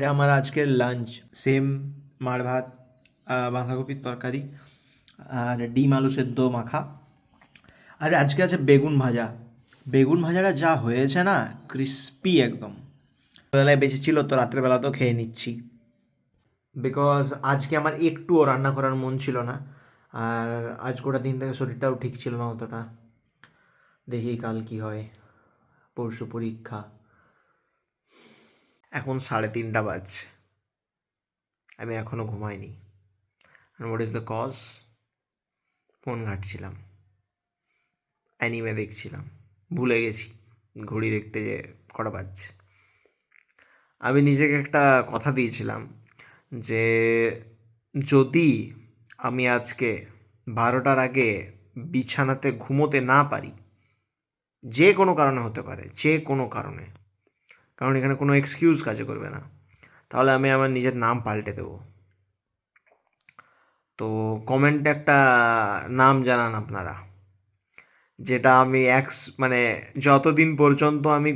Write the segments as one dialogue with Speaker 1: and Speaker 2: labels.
Speaker 1: এটা আমার আজকের লাঞ্চ সেম মার ভাত, বাঁধাকপির তরকারি আর ডিম আলু সেদ্ধ মাখা। আর আজকে আছে বেগুন ভাজা। বেগুন ভাজাটা যা হয়েছে না, ক্রিস্পি একদম। বেলায় বেঁচে ছিল তো রাত্রেবেলাতেও খেয়ে নিচ্ছি, বিকজ আজকে আমার একটুও রান্না করার মন ছিল না। আর আজ গোটা দিন থেকে শরীরটাও ঠিক ছিল না অতটা। দেখি কাল কি হয়, পরশু পরীক্ষা। এখন 3:30 বাজছে, আমি এখনও ঘুমাইনি। What is the cause? Phone ঘাঁটছিলাম, অ্যানিমে দেখছিলাম, ভুলে গেছি ঘড়ি দেখতে যে কটা বাজছে। আমি নিজেকে একটা কথা দিয়েছিলাম যে যদি আমি আজকে 12টার আগে বিছানাতে ঘুমোতে না পারি, যে কোনো কারণে হতে পারে, যে কোনো কারণে, কারণ এখানে কোনো এক্সকিউজ কাজে করবে না, তাহলে আমি আমার নিজের নাম পাল্টে দেবো। তো কমেন্টে একটা নাম জানান আপনারা, যেটা আমি মানে যতদিন পর্যন্ত আমি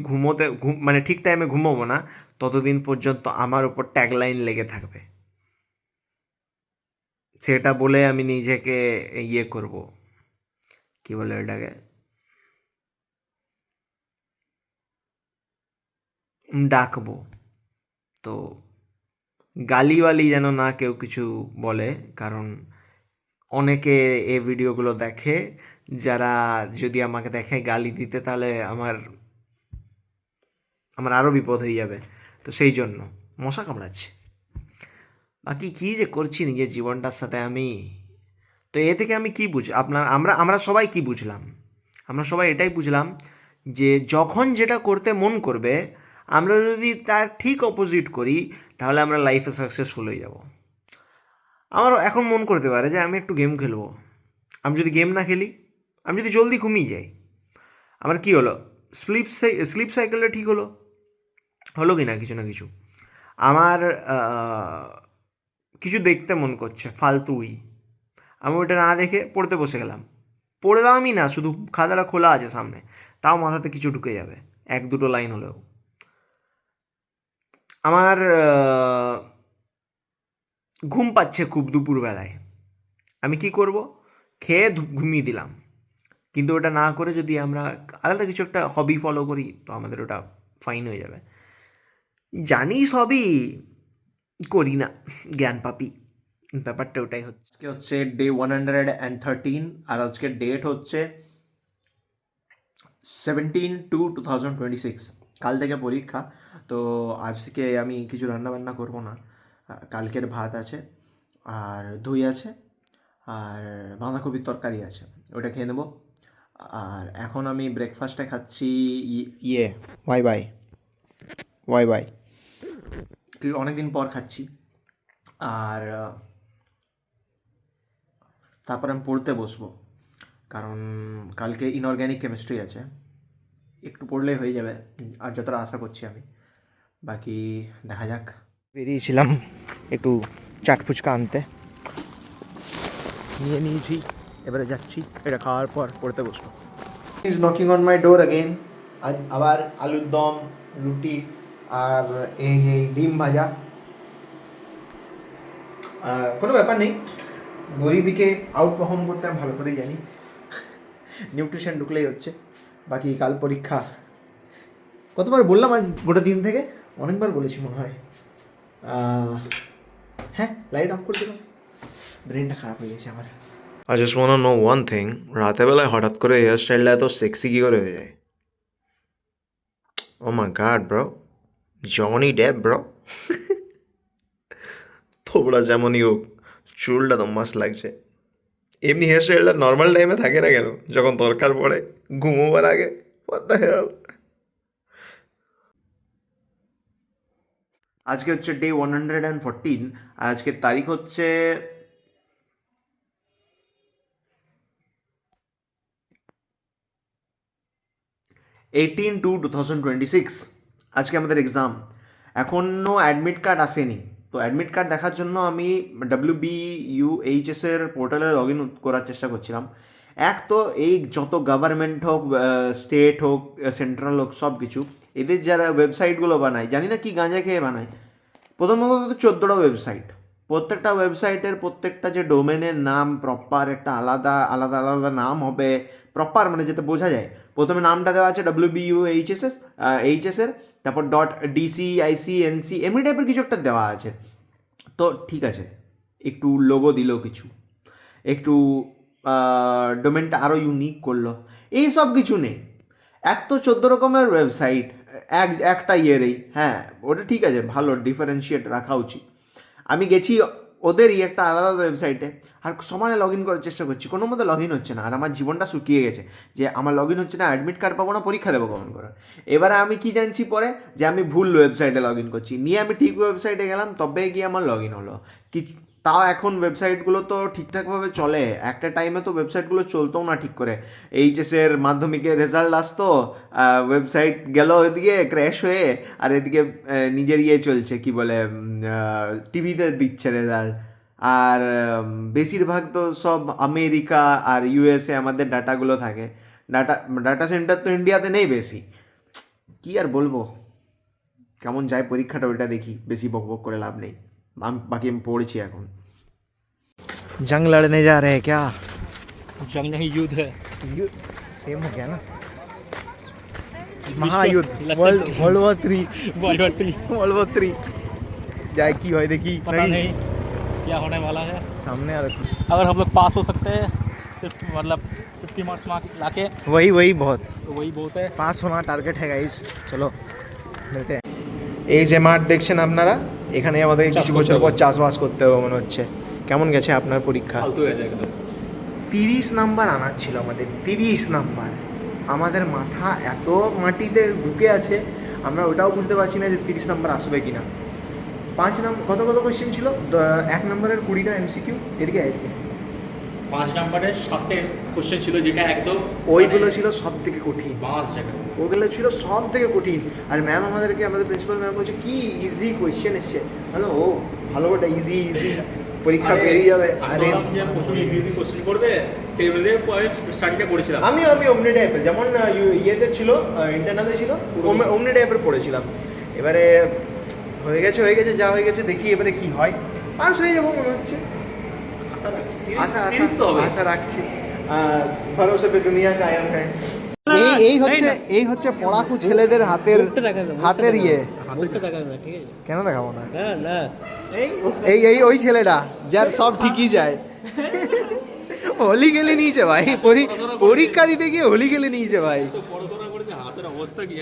Speaker 1: মানে ঠিক টাইমে ঘুমোবো না, ততদিন পর্যন্ত আমার উপর ট্যাগলাইন লেগে থাকবে। সেটা বলে আমি নিজেকে ইয়ে করব, কি বলে ওটাকে, ডাকবো। তো গালিওয়ালি যেন না কেউ কিছু বলে, কারণ অনেকে এই ভিডিওগুলো দেখে, যারা যদি আমাকে দেখে গালি দিতে, তাহলে আমার আমার আরও বিপদ হয়ে যাবে। তো সেই জন্য মশা কামড়াচ্ছে। বাকি কী যে করছি নিজের জীবনটার সাথে আমি। তো এ থেকে আমি কী আমরা আমরা সবাই কী বুঝলাম? আমরা সবাই এটাই বুঝলাম যে যখন যেটা করতে মন করবে, আমরা যদি তার ঠিক অপোজিট করি, তাহলে আমরা লাইফে সাকসেসফুল হয়ে যাব। আমার এখন মন করতে পারে যে আমি একটু গেম খেলবো। আমি যদি গেম না খেলি, আমি যদি জলদি ঘুমিয়ে যাই, আমার কী হলো? স্লিপ সাইকেলটা ঠিক হলো, হলো কি না কিছু না কিছু। আমার কিছু দেখতে মন করছে ফালতুই, আমি ওটা না দেখে পড়তে বসে গেলাম। পড়লামই না, শুধু খাতাটা খোলা আছে সামনে, তাও মাথাতে কিছু ঢুকে যাবে, এক দুটো লাইন হলেও। আমার ঘুম পাচ্ছে খুব দুপুরবেলায়, আমি কি করব? খেয়ে ঘুমিয়ে দিলাম। কিন্তু ওটা না করে যদি আমরা আলাদা কিছু একটা হবি ফলো করি, তো আমাদের ওটা ফাইন হয়ে যাবে। জানি সবই, করি না, জ্ঞান পাপি। ব্যাপারটা ওটাই হচ্ছে। আজকে হচ্ছে ডে 113, আর আজকের ডেট হচ্ছে 17/2/2026। কাল থেকে পরীক্ষা। তো আজকে আমি কিছু রান্নাবান্না করবো না। কালকের ভাত আছে, আর দই আছে, আর বাঁধাকপির তরকারি আছে, ওটা খেয়ে নেবো। আর এখন আমি ব্রেকফাস্টে খাচ্ছি ইয়ে ওয়াই বাই, ওয়াই বাই, অনেকদিন পর খাচ্ছি। আর তারপর আমি পড়তে বসবো, কারণ কালকে ইনঅর্গ্যানিক কেমিস্ট্রি আছে। একটু পড়লেই হয়ে যাবে, আর যতটা আশা করছি আমি। বাকি দেখা যাক। বেরিয়েছিলাম একটু চাট ফুচকা আনতে, নিয়ে নিয়েছি, এবারে যাচ্ছি। এটা খাওয়ার পর পড়তে বসবো। Is knocking on my door again. আবার আলুর দম, রুটি, আর এই ডিম ভাজা। কোনো ব্যাপার নেই, গরিবীকে আউট পারফর্ম করতে আমি ভালো করেই জানি। নিউট্রিশন ঢুকলেই হচ্ছে। বাকি কাল পরীক্ষা। কতবার বললাম আজ গোটা দিন থেকে? অনেকবার বলেছি মনে হয়। হ্যাঁ, লাইট অফ করে দিলাম, ব্রেনটা খারাপ হয়ে গেছে আমার।
Speaker 2: I just wanna know one thing, রাতের বেলায় হঠাৎ করে হেয়ার স্টাইলটা এত সেক্সি কী করে হয়ে যায়? Oh my God bro, Johnny Depp bro. থোবড়া যেমনই হোক, চুলটা তো মাস্ত লাগছে। এমনি হেয়ার স্টাইলটা নর্মাল টাইমে থাকে না কেন, যখন দরকার পড়ে ঘুমোবার আগে? What the hell?
Speaker 1: আজকে হচ্ছে ডে 114, আর আজকের তারিখ হচ্ছে 18/2/2026। আজকে আমাদের এক্সাম। এখনও অ্যাডমিট কার্ড আসেনি, তো অ্যাডমিট কার্ড দেখার জন্য আমি WBUHS-এর পোর্টালে লগ ইন করার চেষ্টা করছিলাম। এক তো এই যত গভর্নমেন্ট হোক, স্টেট হোক, সেন্ট্রাল হোক, সব কিছু, এদের যারা ওয়েবসাইটগুলো বানায়, জানি না কি গাঁজা খেয়ে বানায়, প্রথমত তো 14টা ওয়েবসাইট, প্রত্যেকটা ওয়েবসাইটের প্রত্যেকটা যে ডোমেনের নাম প্রপার একটা আলাদা আলাদা আলাদা নাম হবে, প্রপার মানে যেটা বোঝা যায়। প্রথমে নামটা দেওয়া আছে এইচএসের, তারপর .dc.ic.nc এমনি টাইপের কিছু একটা দেওয়া আছে। তো ঠিক আছে, একটু লোগো দিল কিছু, একটু ডোমেনটা আরও ইউনিক করলো, এই সব কিছু নেই। এক তো 14 রকমের ওয়েবসাইট একটা ইয়েরই, হ্যাঁ ওটা ঠিক আছে, ভালো ডিফারেন্সিয়েট রাখা উচিত। আমি গেছি ওদেরই একটা আলাদা ওয়েবসাইটে, আর সমানে লগ ইন করার চেষ্টা করছি, কোনো মতো লগ ইন হচ্ছে না, আর আমার জীবনটা শুকিয়ে গেছে যে আমার লগ ইন হচ্ছে না, অ্যাডমিট কার্ড পাবো না, পরীক্ষা দেবো কখন করে। এবারে আমি কি জানছি পরে, যে আমি ভুল ওয়েবসাইটে লগ ইন করছি, নিয়ে আমি ঠিক ওয়েবসাইটে গেলাম, তবে গিয়ে আমার লগ ইন হলো। তাও এখন ওয়েবসাইটগুলো তো ঠিকঠাকভাবে চলে, একটা টাইমে তো ওয়েবসাইটগুলো চলতেও না ঠিক করে। এইচএসের মাধ্যমিকের রেজাল্ট আসতো, ওয়েবসাইট গেল ওইদিকে ক্র্যাশ হয়ে, আর এদিকে নিজের ইয়ে চলছে কি বলে, টিভিতে দিচ্ছে রেজাল্ট। আর বেশিরভাগ তো সব আমেরিকা আর ইউএসএ আমাদের ডাটাগুলো থাকে, ডাটা সেন্টার তো ইন্ডিয়াতে নেই বেশি। কি আর বলবো, কেমন যায় পরীক্ষাটা ওইটা দেখি, বেশি বকবক করে লাভ নেই। बाकी हम पढ़ी এখন। जंग लड़ने जा रहे हैं क्या?
Speaker 3: जंग नहीं, युद्ध है।
Speaker 1: युद्ध सेम हो गया ना, महायुद्ध, वर्ल्ड वॉर 3 वर्ल्ड वॉर 3 जाए की होए देखी
Speaker 3: पता नहीं क्या होने वाला है
Speaker 1: सामने आ रखी।
Speaker 3: अगर हम लोग पास हो सकते हैं सिर्फ मतलब 50 मार्क्स लाके,
Speaker 1: वही बहुत,
Speaker 3: तो वही बहुत है।
Speaker 1: पास होना टारगेट है गाइस। चलो मिलते हैं। এই যে মাঠ দেখছেন আপনারা, এখানে আমাদের কিছু বছর পর চাষবাস করতে হবে মনে হচ্ছে। কেমন গেছে আপনার পরীক্ষা?
Speaker 3: ফালতু হয়ে যায় একদম।
Speaker 1: 30 নাম্বার আনার ছিল আমাদের, 30 নাম্বার। আমাদের মাথা এত মাটিতে ঢুকে আছে, আমরা ওটাও বুঝতে পারছি না যে 30 নাম্বার আসবে কি না। 5 নাম্বার কত কোয়েশ্চেন ছিল? 1 নম্বরের 20টা এমসিকিউ, এদিকে এদিকে
Speaker 3: 5 নম্বরের 7টে কোশ্চেন ছিল, যেটা একদম
Speaker 1: ওইগুলো ছিল সব থেকে কঠিন,
Speaker 3: 5 জায়গা
Speaker 1: ওগুলো ছিল সব থেকে কঠিন। আর ম্যাম আমাদের প্রিন্সিপাল ম্যাম বলছে কি ইজি কোয়েশ্চেন এসছে, হ্যালো ও ভালো, ওটা ইজি পরীক্ষা পেরিয়ে যাবে। আরে
Speaker 3: যে প্রচুর ইজি কোশ্চেন করবে, সেই অনুযায়ী স্টাডিটা করেছিলাম।
Speaker 1: আমি অমনি টাইপের, যেমন ইয়েতে ছিল, ইন্টারনালে ছিল, অমনি টাইপের পড়েছিলাম। এবারে হয়ে গেছে যা হয়ে গেছে, দেখি এবারে কি হয়। পাস হয়ে যাবো মনে হচ্ছে, আশা রাখছি। ভরসা পে দুনিয়া কায়েম হ্যাঁ। এই হচ্ছে পড়াকু ছেলেদের হাতের ইয়ে। কেন দেখাবো না? এই ওই ছেলেটা যার সব ঠিকই যায়, হোলি খেলে নিয়েছে ভাই, পরীক্ষা দিতে গিয়ে হোলি খেলে নিয়েছে ভাই।
Speaker 3: পড়াশোনা করেছে, হাতের অবস্থা কি?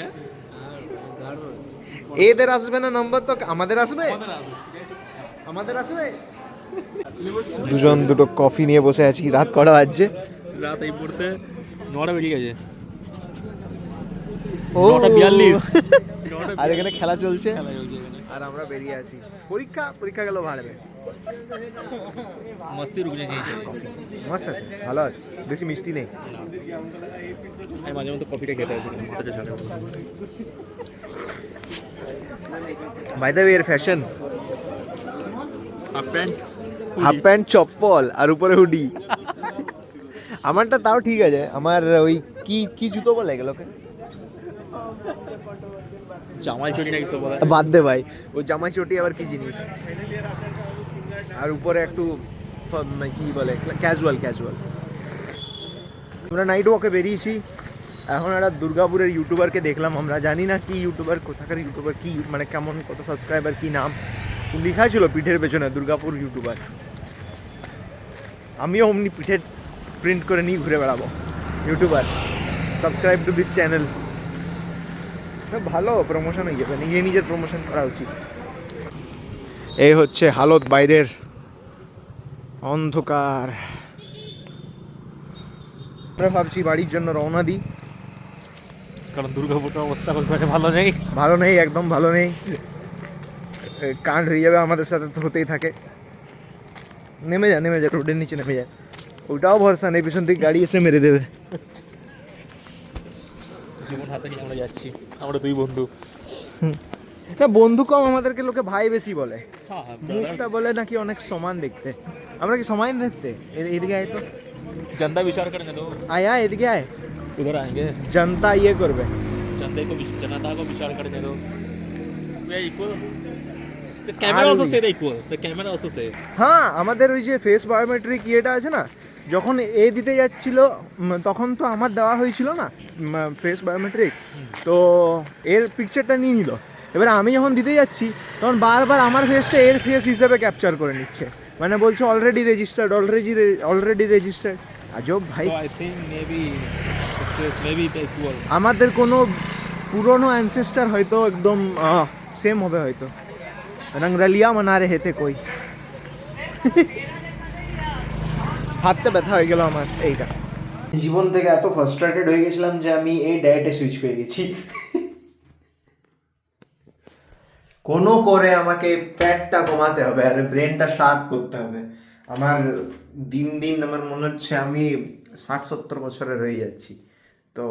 Speaker 1: এদের আসবে না নম্বর, তো আমাদের আসবে। দুজন দুটো কফি নিয়ে বসে আছি, রাত কটা বাজছে?
Speaker 3: রাত এই পড়তে 9টা বেজে গেছে।
Speaker 1: ও
Speaker 3: 9:42।
Speaker 1: আর এখানে খেলা চলছে, আর আমরা বেরিয়ে আছি। পরীক্ষা গেল ভালো,
Speaker 3: মস্তি রুক গেছে।
Speaker 1: মস্ত আছে, ভালো আছে, বেশি মিষ্টি নেই।
Speaker 3: আমি মাঝে মধ্যে কফিটা খেতে আসি, মাথাটা ছাড়ে।
Speaker 1: বাই দ্য ওয়ে এর ফ্যাশন
Speaker 3: হাফ
Speaker 1: প্যান্ট চপ্পল আর উপরে হুডি। আমারটা তাও ঠিক আছে, আমার ওই কি জুতো বলে এগুলোকে,
Speaker 3: জামাই চটি নাকি সব বলে।
Speaker 1: বাদ দে ভাই, ওই জামাই চটি আবার কি জিনিস। আর উপরে একটু কি বলে, ক্যাজুয়াল। আমরা নাইট ওয়াকে বেরিয়েছি। এখন একটা দুর্গাপুরের ইউটিউবারকে দেখলাম, আমরা জানি না কি ইউটিউবার, কোথাকার ইউটিউবার, কি মানে কেমন, কত সাবস্ক্রাইবার, কি নাম লেখা ছিল পিঠের পেছনে, দুর্গাপুর ইউটিউবার। আমিও অমনি পিঠের প্রিন্ট করে নিয়ে ঘুরে বেড়াবো, YouTuber, subscribe to this channel. ভালো প্রমোশন হয়ে যাবে, নিজের প্রমোশন করা উচিত। এই হচ্ছে হালত বাইরের, অন্ধকার। আমরা ভাবছি বাড়ির জন্য রওনা দিই,
Speaker 3: কারণ দুর্গাপুরের অবস্থা খুব ভালো
Speaker 1: নেই, একদম ভালো নেই। কাণ্ড হয়ে যাবে আমাদের সাথে, তো হতেই থাকে। নেমে যা রোডের নিচে নেমে যায়, ওটাও ভরসা নেই, পিছন থেকে গাড়ি এসে মেরে দেবে।
Speaker 3: জীবন হাতে নিয়ে আমরা যাচ্ছি, আমরা 2 বন্ধু।
Speaker 1: না বন্ধু কম, আমাদেরকে লোকে ভাই বেশি বলে,
Speaker 3: হ্যাঁ,
Speaker 1: মুখটা বলে নাকি অনেক সমান দেখতে। আমরা কি সমান দেখতে? এদিকে আয় তো,
Speaker 3: जनता विचार करने दो।
Speaker 1: আয় এদিকে আয়,
Speaker 3: उधर आएंगे,
Speaker 1: জনতা ইয়ে করবে,
Speaker 3: जनता को विचार करने दो। The camera
Speaker 1: আর
Speaker 3: also
Speaker 1: ওই-
Speaker 3: say the equal. The camera also say.
Speaker 1: হ্যাঁ আমাদের ওই যে ফেস বায়োমেট্রিক ইয়েটা আছে না, যখন এ দিতে যাচ্ছিল তখন তো আমার দেওয়া হয়েছিল না ফেস বায়োমেট্রিক, তো এর পিকচারটা নিয়ে নিল। এবার আমি যখন দিতে যাচ্ছি তখন বারবার আমার ফেসটা এর ফেস হিসেবে ক্যাপচার করে নিচ্ছে, মানে বলছে অলরেডি রেজিস্টার্ড অলরেডি রেজিস্টার্ড। আজব ভাই,
Speaker 3: So I think maybe the equal.
Speaker 1: আমাদের কোনো পুরনো অ্যানসেস্টার হয়তো একদম সেম হবে হয়তো, রঙ্গলিয়া মানা রে হেতে কই। হাতটা ব্যথা হয়ে গেল আমার এইটা। জীবন থেকে এত ফ্রাস্ট্রেটেড হয়ে গেছিলাম যে আমি এই ডায়েটে সুইচ পেয়ে গেছি। কোনো করে আমাকে ফ্যাটটা কমাতে হবে আর ব্রেনটা শার্প করতে হবে। আমার দিন দিন আমার মনে হচ্ছে আমি 60-70 বছরের হয়ে যাচ্ছি। তো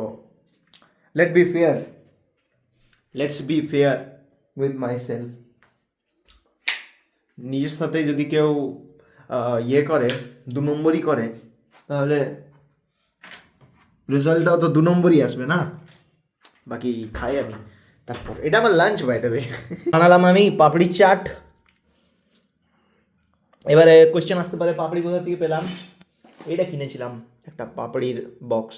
Speaker 1: let's be fair with my self. নিজের সাথে যদি কেউ ইয়ে করে, 2 নম্বরই করে, তাহলে রেজাল্টটাও তো 2 নম্বরই আসবে না। বাকি খাই আমি। তারপর এটা আমার লাঞ্চ বাই দেবে। বানালাম আমি পাপড়ি চাট। এবারে কোয়েশ্চেন আসতে পারে পাপড়ি কোথা থেকে পেলাম। এটা কিনেছিলাম একটা পাপড়ির বক্স।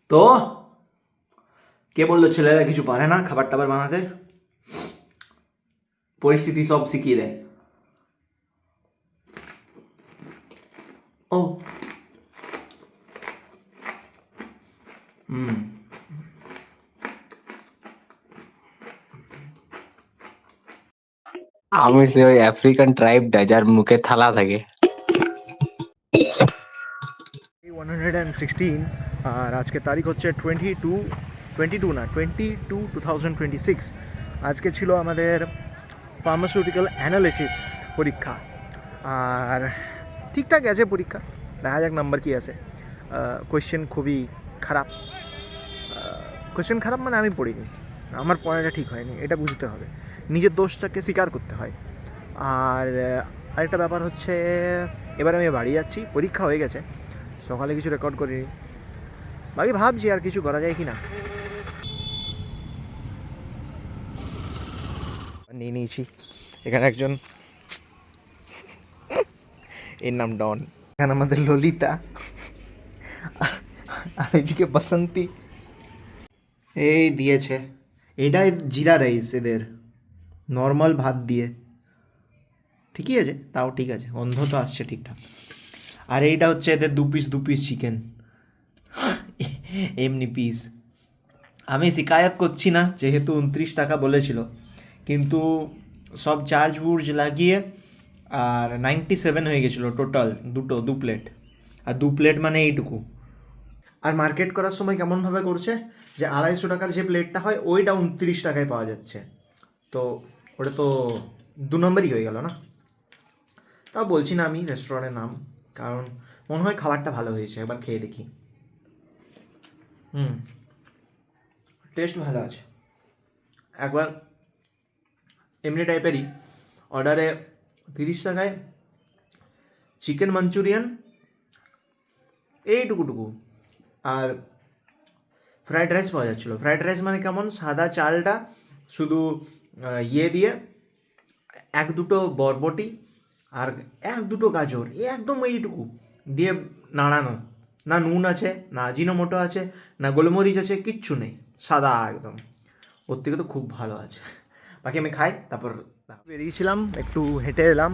Speaker 1: তো কে বললো ছেলেরা কিছু পারে না খাবার টাবার বানাতে? পরিস্থিতি সব শিখিয়ে দেয়। ও
Speaker 4: আমি সে ওই আফ্রিকান ট্রাইবটা যার মুখে থালা থাকে।
Speaker 1: 116 আর আজকে তারিখ হচ্ছে 22/2026। আজকে ছিল আমাদের ফার্মাসিউটিক্যাল অ্যানালিসিস পরীক্ষা, আর ঠিকঠাক আছে পরীক্ষা, দেখা যাক নাম্বার কী আছে। কোয়েশ্চেন খুবই খারাপ। কোয়েশ্চেন খারাপ মানে আমি পড়িনি, আমার পড়াটা ঠিক হয়নি, এটা বুঝতে হবে, নিজের দোষটাকে স্বীকার করতে হয়। আর আরেকটা ব্যাপার হচ্ছে, এবার আমি বাড়ি যাচ্ছি, পরীক্ষা হয়ে গেছে, সকালে কিছু রেকর্ড করিনি, বাকি ভাবছি আর কিছু করা যায় কি না। নিয়ে নিয়েছি এখানে একজন, এর নাম ডন, এখানে আমাদের ললিতা, আর এদিকে বাসন্তী। এই দিয়েছে, এটা জিরা রাইস, এদের নর্মাল ভাত দিয়ে, ঠিকই আছে, তাও ঠিক আছে, গন্ধ তো আসছে ঠিকঠাক। আর এইটা হচ্ছে এদের দু পিস চিকেন, এমনি পিস। আমি শিকায়ত করছি না, যেহেতু 29 টাকা বলেছিল, কিন্তু সব চার্জ বুর্জ লাগিয়ে আর 97 হয়ে গেছিলো টোটাল, দু প্লেট, আর 2 প্লেট মানে এইটুকু। আর মার্কেট করার সময় কেমনভাবে করছে যে 250 টাকার যে প্লেটটা হয় ওইটা 29 টাকায় পাওয়া যাচ্ছে, তো ওটা তো 2 নম্বরই হয়ে গেল না। তাও বলছি না আমি রেস্টুরেন্টের নাম, কারণ মনে হয় খাবারটা ভালো হয়েছে, একবার খেয়ে দেখি। টেস্ট ভালো আছে। একবার এমনি টাইপেরই অর্ডারে 30 টাকায় চিকেন মাঞ্চুরিয়ান এইটুকুটুকু, আর ফ্রাইড রাইস পাওয়া যাচ্ছিলো। ফ্রাইড রাইস মানে কেমন, সাদা চালটা শুধু ইয়ে দিয়ে 1-2 বরবটি আর 1-2 গাজর, একদম এইটুকু দিয়ে নাড়ানো, না নুন আছে, না আজিনোমোটো আছে, না গোলমরিচ আছে, কিচ্ছু নেই, সাদা একদম। ওর থেকে তো খুব ভালো আছে। বাকি আমি খাই, তারপর বেরিয়েছিলাম, একটু হেঁটে এলাম,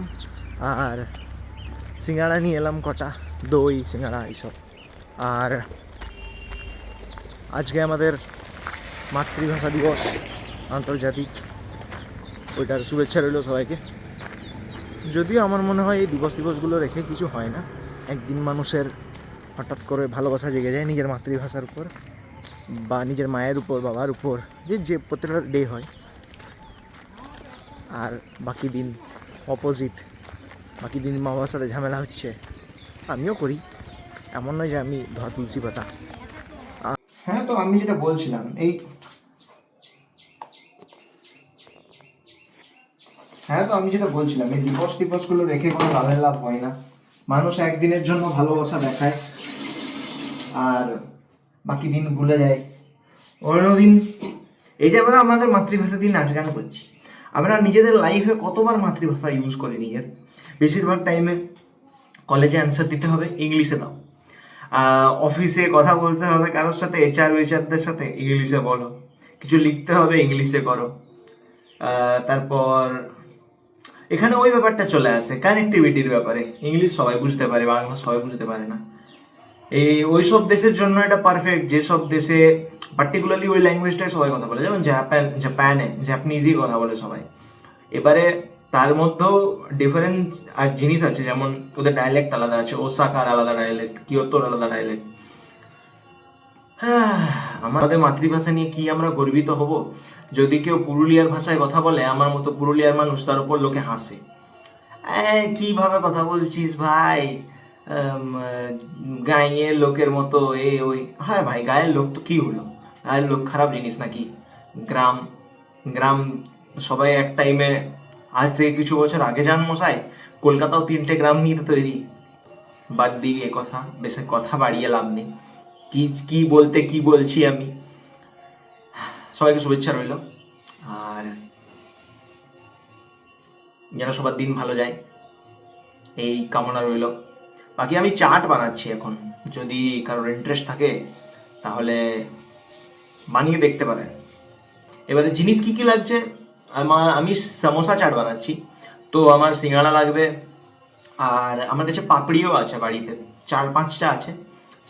Speaker 1: আর সিঙ্গাড়া নিয়ে এলাম কটা, দই সিঙ্গাড়া এইসব। আর আজকে আমাদের মাতৃভাষা দিবস আন্তর্জাতিক, ওইটার শুভেচ্ছা রইল সবাইকে। যদিও আমার মনে হয় এই দিবসগুলো রেখে কিছু হয় না, একদিন মানুষের হঠাৎ করে ভালোবাসা জেগে যায় নিজের মাতৃভাষার উপর, বা নিজের মায়ের উপর, বাবার উপর, যে প্রত্যেকটা ডে হয়। আর বাকি দিন অপোজিট, বাকি দিন মা বাবার সাথে ঝামেলা হচ্ছে, আমিও করি, এমন নয় যে আমি ধোয়া তুলসী পাতা। হ্যাঁ, তো আমি যেটা বলছিলাম, এই দিবসগুলো রেখে কোনো লাভ হয় না। মানুষ একদিনের জন্য ভালোবাসা দেখায় আর বাকি দিন ভুলে যায়, অন্যদিন এই যে আমরা আমাদের মাতৃভাষা দিয়ে নাচ গান করছি, আমরা নিজেদের লাইফে কতবার মাতৃভাষা ইউজ করে নিজের? বেশিরভাগ টাইমে কলেজে অ্যান্সার দিতে হবে, ইংলিশে দাও। অফিসে কথা বলতে হবে কারোর সাথে, এইচআরদের সাথে, ইংলিশে বলো। কিছু লিখতে হবে, ইংলিশে করো। তারপর এখানে ওই ব্যাপারটা চলে আসে কানেক্টিভিটির ব্যাপারে। ইংলিশ সবাই বুঝতে পারে, বাংলা সবাই বুঝতে পারে না। ওই সব দেশের জন্য এটা পারফেক্ট যেসব দেশে পার্টিকুলারলি ওই ল্যাঙ্গুয়েজটাই সবাই কথা বলে, যেমন জাপানে জাপানিজই কথা বলে সবাই। এবারে তার মধ্যেও ডিফারেন্ট আর জিনিস আছে, যেমন ওদের ডায়ালেক্ট আলাদা আছে, ওসাকার আলাদা ডায়ালেক্ট, কিয়োতোর আলাদা ডায়ালেক্ট। আমাদের মাতৃভাষা নিয়ে কি আমরা গর্বিত হব? যদি কেউ পুরুলিয়ার ভাষায় কথা বলে, আমার মতো পুরুলিয়ার মানুষ, তার উপর লোকে হাসে, কিভাবে কথা বলছিস ভাই, গাঁয়ের লোকের মতো ওই। হ্যাঁ ভাই, গায়ের লোক তো কি হলো? গায়ের লোক খারাপ জিনিস নাকি? গ্রাম গ্রাম সবাই এক টাইমে, আজ থেকে কিছু বছর আগে যান মশাই, কলকাতাও 3টে গ্রাম নিয়ে তৈরি। বাদ দিয়ে এ কথা, বেশি কথা বাড়িয়ে লাভ নেই। কি বলতে কি বলছি আমি। সবাইকে শুভেচ্ছা রইল, আর যেন সবার দিন ভালো যায় এই কামনা রইল। বাকি আমি চাট বানাচ্ছি এখন, যদি কারোর ইন্টারেস্ট থাকে তাহলে বানিয়ে দেখতে পারে। এবারে জিনিস কি কি লাগছে, আমি সমোসা চাট বানাচ্ছি, তো আমার সিঙ্গাড়া লাগবে, আর আমার কাছে পাপড়িও আছে বাড়িতে, 4-5টা আছে,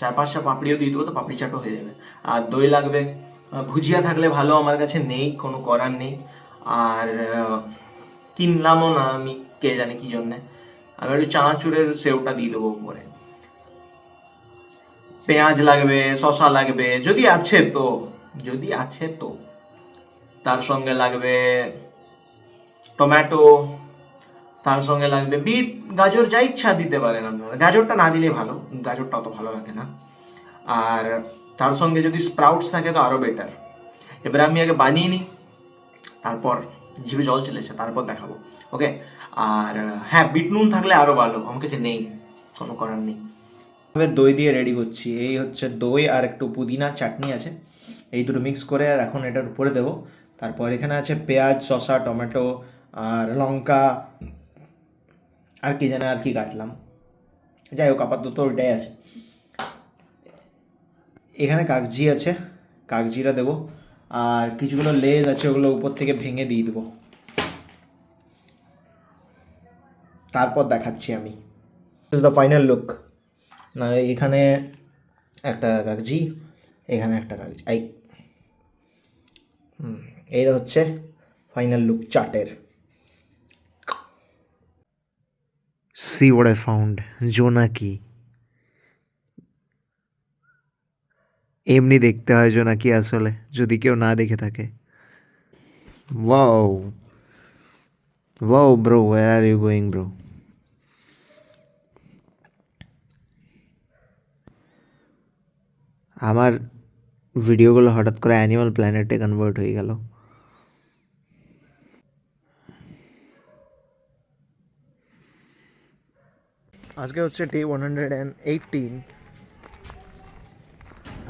Speaker 1: 4-5টা পাপড়িও দিয়ে দেবো, তো পাপড়ি চাটও হয়ে যাবে। আর দই লাগবে, ভুজিয়া থাকলে ভালো, আমার কাছে নেই, কোনো করার নেই। আর কিনলামও না আমি, কে জানে কি জন্যে। আমি একটু চানাচুরের সেওটা দিয়ে দেবো উপরে। পেঁয়াজ লাগবে, শসা লাগবে, যদি আছে তো। তার সঙ্গে লাগবে টমেটো, তার সঙ্গে লাগবে বিট, গাজর, যা ইচ্ছা দিতে পারেন আপনারা। গাজরটা না দিলে ভালো, গাজরটা অত ভালো লাগে না। আর তার সঙ্গে যদি স্প্রাউটস থাকে তো আরও বেটার। এবারে আমি আগে বানিয়ে নিই, তারপর জিভে জল চলে এসে তারপর দেখাবো, ওকে? আর হ্যাঁ, বিট নুন থাকলে আরও ভালো, আমার কাছে নেই, কোনো করার নেই। এবার দই দিয়ে রেডি করছি। এই হচ্ছে দই আর একটু পুদিনা চাটনি আছে, এই দুটো মিক্স করে আর এখন এটার উপরে দেবো। তারপর এখানে আছে পেঁয়াজ, শসা, টমেটো আর লঙ্কা, আর কি জানে আর কি কাটলাম, যাই হোক আপাতত ওইটাই আছে। এখানে কাগজি আছে, কাগজিটা দেবো, আর কিছুগুলো লেজ আছে ওগুলো উপর থেকে ভেঙে দিয়ে দেবো, তারপর দেখাচ্ছি আমি। This is the final look. না, এখানে একটা কাগজি, এখানে একটা কাগজি, এইটা হচ্ছে ফাইনাল লুক চাটের।
Speaker 5: See what I found, জোনাকি। এমনি দেখতে হয় জোনাকি আসলে, যদি কেউ না দেখে থাকে। Wow wow bro, where are you going bro? আমার ভিডিওগুলো হঠাৎ করে অ্যানিমাল প্ল্যানেটে কনভার্ট হয়ে গেল।
Speaker 1: আজকে হচ্ছে ডে 118,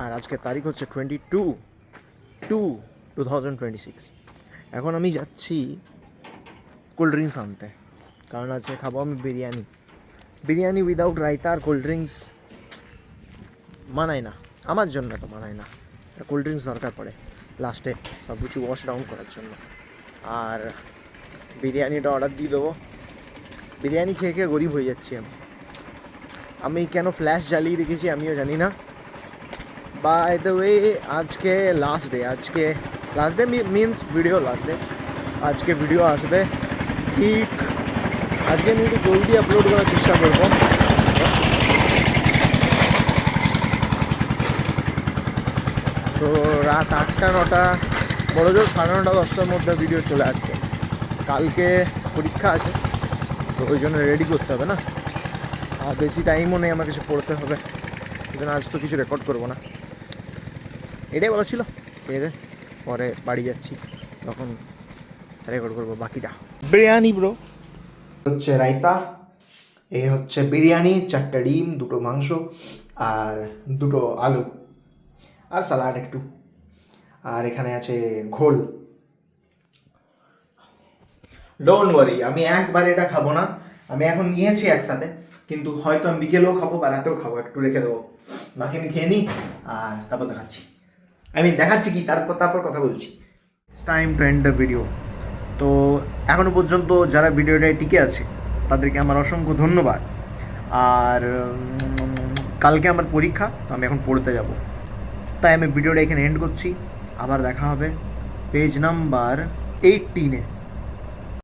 Speaker 1: আর আজকে তারিখ হচ্ছে 22/2/2026। এখন আমি যাচ্ছি কোল্ড ড্রিঙ্কস আনতে, কারণ আজকে খাবো আমি বিরিয়ানি উইদাউট রায়তা আর কোল্ড ড্রিঙ্কস মানায় না, আমার জন্য তো মানায় না। কোল্ড ড্রিঙ্কস দরকার পড়ে লাস্টে সব কিছু ওয়াশ ডাউন করার জন্য। আর বিরিয়ানিটা অর্ডার দিয়ে দেবো। বিরিয়ানি খেয়ে খেয়ে গরিব হয়ে যাচ্ছি আমি কেন ফ্ল্যাশ জ্বালিয়ে রেখেছি আমিও জানি না। বাই দ্য ওয়ে, আজকে last day means video last day. আজকে ভিডিও আসবে ঠিক, আজকে আমি একটু জলদি আপলোড করার চেষ্টা করবো। তো রাত 8টা-9টা, বড় জোর 9:30-10টার মধ্যে ভিডিও চলে আসবে। কালকে পরীক্ষা আছে, তো ওই জন্য রেডি করতে হবে না, আর বেশি টাইমও নেই, আমার কিছু পড়তে হবে, এই জন্য আজ তো কিছু রেকর্ড করবো না। এটাই বলা ছিল, ঠিক আছে? পরে বাড়ি যাচ্ছি, তখন রেকর্ড করবো বাকিটা। বিরিয়ানি ব্রো হচ্ছে রায়তা, এই হচ্ছে বিরিয়ানি, 4টা ডিম, 2টো মাংস আর 2টো আলু, আর স্যালাড একটু। আর এখানে আছে ঘোল। ডোন্ট ওয়ারি, আমি একবারে এটা খাবো না, আমি এখন নিয়েছি একসাথে, কিন্তু হয়তো আমি বিকেলেও খাবো বা রাতেও খাবো, একটু রেখে দেবো। বাকি আমি খেয়ে নিই আর তারপর দেখাচ্ছি, দেখাচ্ছি কি তারপর কথা বলছি। Time to end the video. তো এখনও পর্যন্ত যারা ভিডিওটায় টিকে আছে তাদেরকে আমার অসংখ্য ধন্যবাদ। আর কালকে আমার পরীক্ষা, তো আমি এখন পড়তে যাব, তাই আমি ভিডিওটা এখানে এন্ড করছি। আবার দেখা হবে পেজ নাম্বার 18-এ।